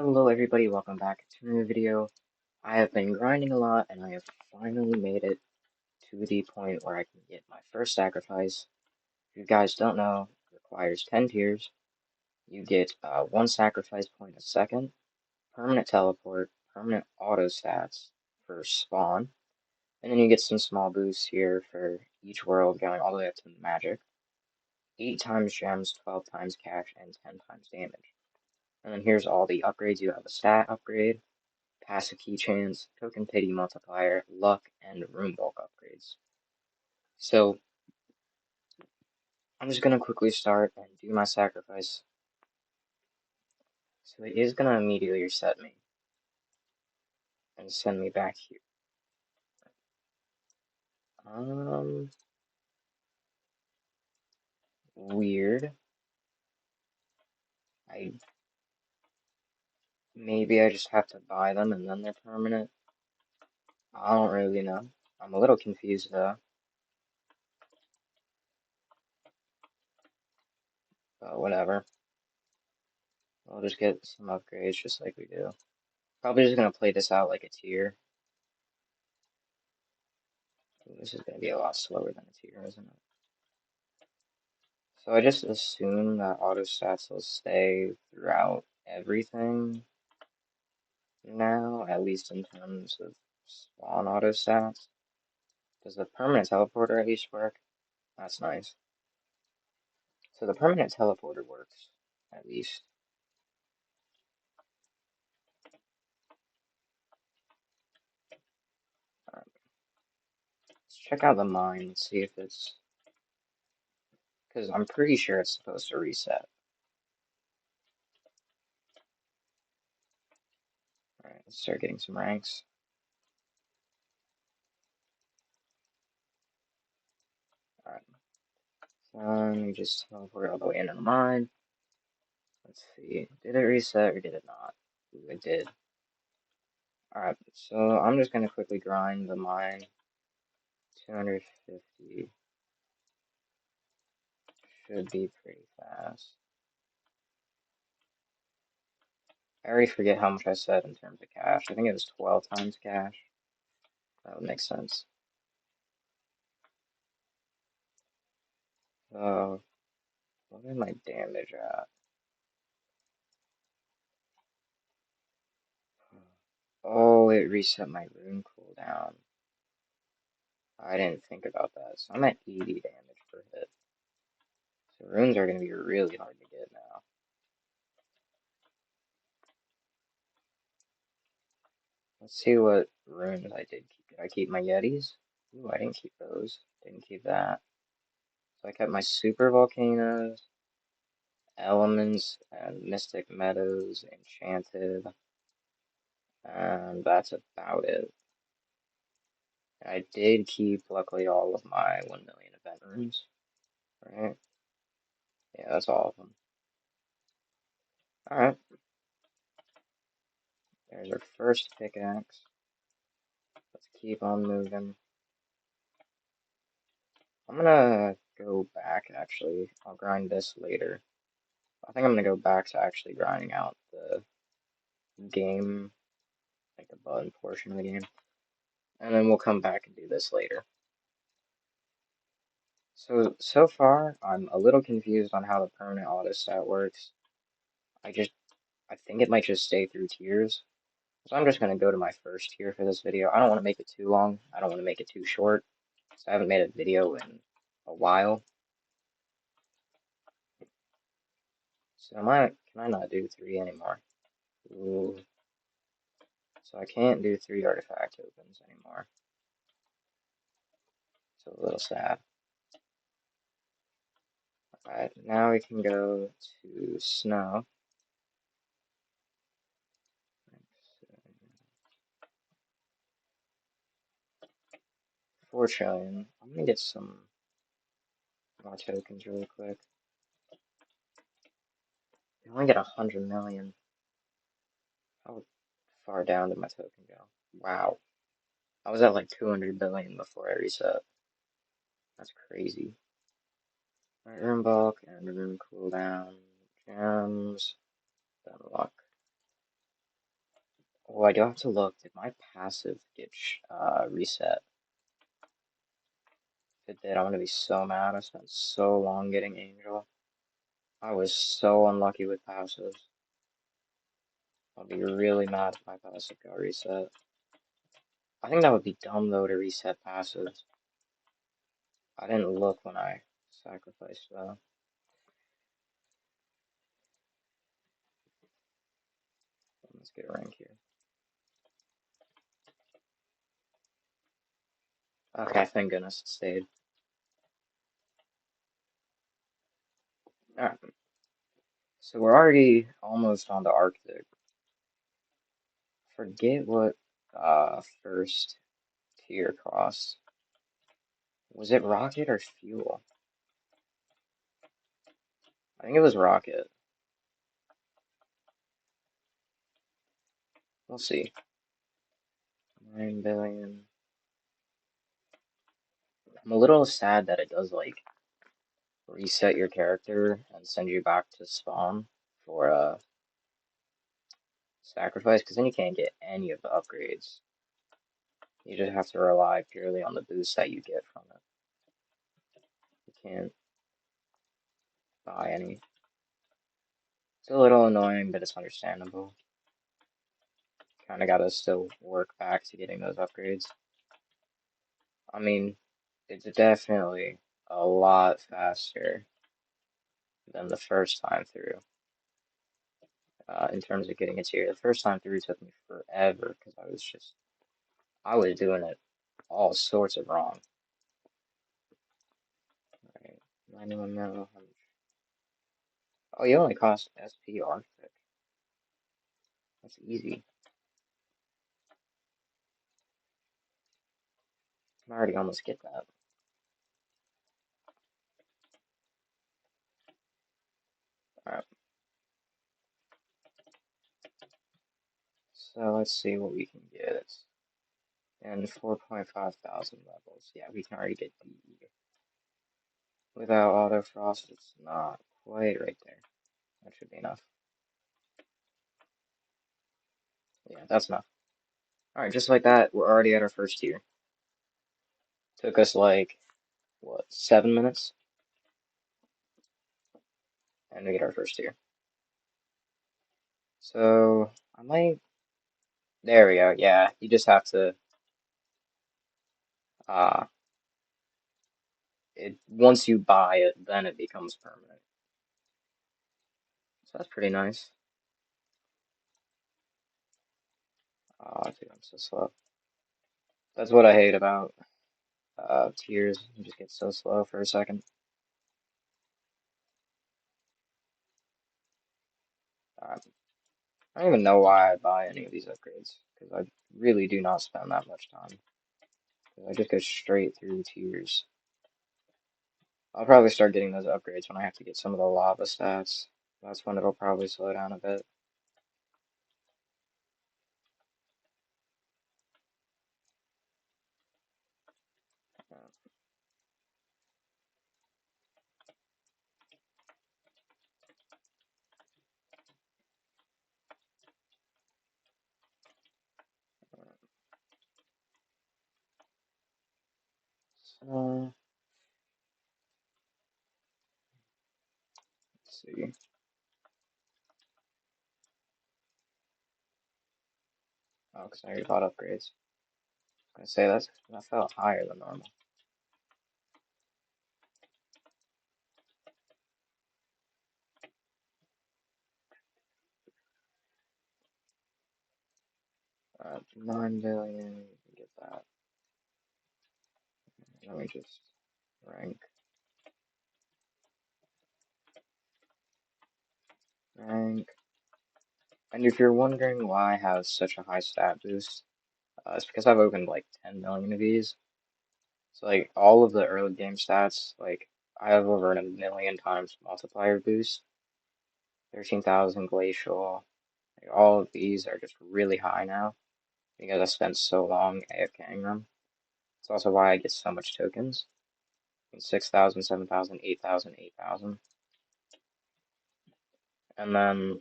Hello everybody, welcome back to a new video. I have been grinding a lot and I have finally made it to the point where I can get my first sacrifice. If you guys don't know, it requires 10 tiers. You get 1 sacrifice point a second, permanent teleport, permanent auto stats for spawn, and then you get some small boosts here for each world going all the way up to the magic. 8 times gems, 12 times cash, and 10 times damage. And then here's all the upgrades. You have a stat upgrade, passive keychains, token pity multiplier, luck, and room bulk upgrades. So I'm just gonna quickly start and do my sacrifice. So it is gonna immediately reset me and send me back here. Weird. Maybe I just have to buy them and then they're permanent. I don't really know. I'm a little confused though. But whatever. We'll just get some upgrades just like we do. Probably just gonna play this out like a tier. This is gonna be a lot slower than a tier, isn't it? So I just assume that auto stats will stay throughout everything now, at least in terms of spawn auto stats. Does the permanent teleporter at least work? That's nice. So the permanent teleporter works, at least. Let's check out the mine and see if it's... Because I'm pretty sure it's supposed to reset. Alright, let's start getting some ranks. Alright. So let me just teleport all the way into the mine. Let's see. Did it reset or did it not? Ooh, it did. Alright, so I'm just gonna quickly grind the mine. 250 should be pretty fast. I already forget how much I said in terms of cash. I think it was 12 times cash. That would make sense. So, what is my damage at? Oh, it reset my rune cooldown. I didn't think about that. So I'm at 80 damage per hit. So runes are going to be really hard to get now. Let's see what runes I did keep. Did I keep my Yetis? Ooh, I didn't keep those. Didn't keep that. So I kept my super volcanoes, elements, and mystic meadows, enchanted, and that's about it. I did keep, luckily, all of my 1 million event rooms, right? Yeah, that's all of them. Alright. There's our first pickaxe. Let's keep on moving. I'm gonna go back, actually. I'll grind this later. I think I'm gonna go back to actually grinding out the game, like the button portion of the game. And then we'll come back and do this later. So far, I'm a little confused on how the permanent auto stat works. I think it might just stay through tiers. So I'm just going to go to my first tier for this video. I don't want to make it too long. I don't want to make it too short. So I haven't made a video in a while. So can I not do 3 anymore? Ooh. So I can't do 3 artifact tokens anymore. So a little sad. Alright, now we can go to snow. $4 trillion. I'm gonna get some more tokens really quick. You only get 100 million. How far down did my token go? Wow. I was at like 200 billion before I reset. That's crazy. Alright, room bulk and room cooldown. Gems. Then luck. Oh, I do have to look. Did my passive get reset? If it did, I'm gonna be so mad. I spent so long getting Angel. I was so unlucky with passives. I'll be really mad if my passive got reset. I think that would be dumb though to reset passives. I didn't look when I sacrificed though. Let's get a rank here. Okay, thank goodness it stayed. Alright, so we're already almost on the Arctic. Forget what first tier cost. Was it rocket or fuel? I think it was rocket. We'll see. 9 billion. I'm a little sad that it does like reset your character and send you back to spawn for sacrifice, because then you can't get any of the upgrades. You just have to rely purely on the boost that you get from it. You can't buy any. It's a little annoying, but it's understandable. Kinda gotta still work back to getting those upgrades. I mean, it's definitely a lot faster than the first time through. In terms of getting a tier, the first time through took me forever because I was doing it all sorts of wrong. Right, 91 mil. Oh, you only cost SP Arctic. That's easy. I already almost get that. Alright. So let's see what we can get. And 4.5 thousand levels. Yeah, we can already get D. Without auto frost, it's not quite right there. That should be enough. Yeah, that's enough. Alright, just like that, we're already at our first tier. Took us like, what, 7 minutes? And we get our first tier. So, I might... There we go, yeah, you just have to... once you buy it, then it becomes permanent. So that's pretty nice. Oh, dude, I'm so slow. That's what I hate about tiers. You just get so slow for a second. I don't even know why I buy any of these upgrades, because I really do not spend that much time. I just go straight through tiers. I'll probably start getting those upgrades when I have to get some of the lava stats. That's when it'll probably slow down a bit. So, let's see. Oh, because I already bought upgrades. I was gonna say that felt higher than normal. 9 billion, get that. Let me just rank. Rank. And if you're wondering why I have such a high stat boost, it's because I've opened like 10 million of these. So like all of the early game stats, like I have over a million times multiplier boost, 13,000 glacial. Like, all of these are just really high now because I spent so long AFKing them. It's also why I get so much tokens. 6,000, 7,000, 8,000, 8,000. And then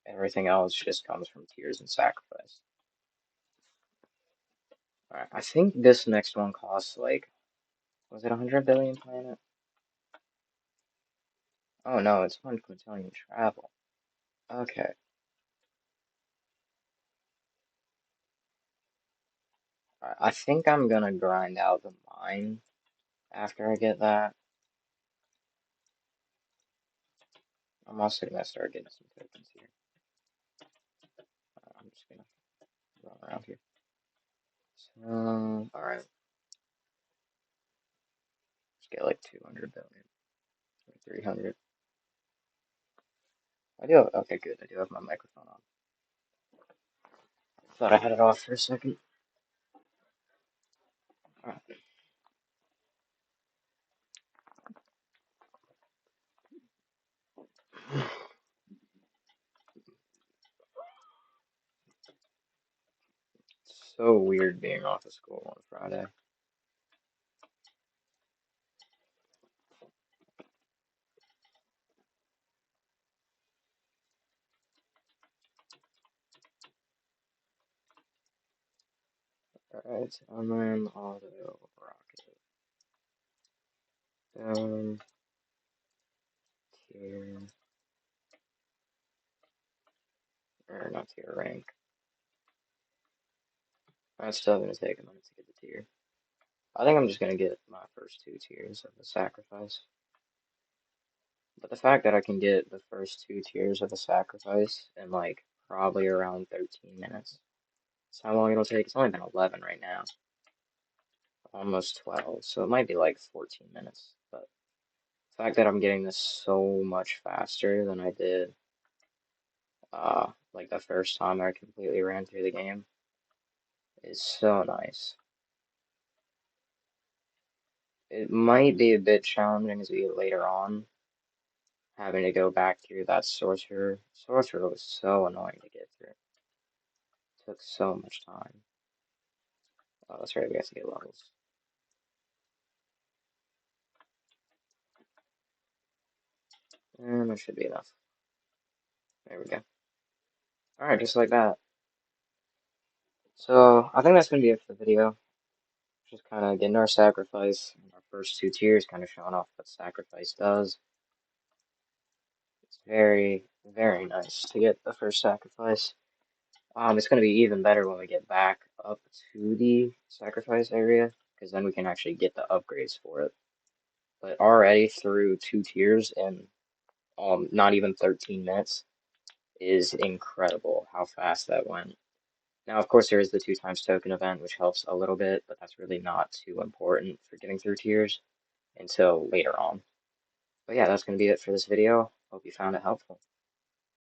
everything else just comes from tiers and sacrifice. Alright, I think this next one costs like, was it 100 billion planet? Oh no, it's 1 quintillion travel. Okay. Alright, I think I'm gonna grind out the mine after I get that. I'm also gonna start getting some tokens here. I'm just gonna run around here. So, alright, let's get like 200 billion, 300. I do have, okay, good, I do have my microphone on. Thought I had it off for a second. Alright. So weird being off of school on Friday. Alright, and then auto rocket. Down, tier, or not tier, rank. That's still gonna take a minute to get the tier. I think I'm just gonna get my first 2 tiers of the sacrifice. But the fact that I can get the first 2 tiers of the sacrifice in like probably around 13 minutes. That's how long it'll take. It's only been 11 right now. Almost 12, so it might be like 14 minutes. But the fact that I'm getting this so much faster than I did like the first time I completely ran through the game is so nice. It might be a bit challenging as we get later on, having to go back through that sorcerer. Sorcerer was so annoying to get through. It took so much time. Oh, that's right, we have to get levels. And that should be enough. There we go. Alright, just like that. So, I think that's going to be it for the video. Just kind of getting our sacrifice, our first 2 tiers, kind of showing off what sacrifice does. It's very, very nice to get the first sacrifice. It's going to be even better when we get back up to the sacrifice area, because then we can actually get the upgrades for it. But already through 2 tiers in not even 13 minutes is incredible how fast that went. Now, of course, there is the 2 times token event, which helps a little bit, but that's really not too important for getting through tiers until later on. But yeah, that's going to be it for this video. Hope you found it helpful.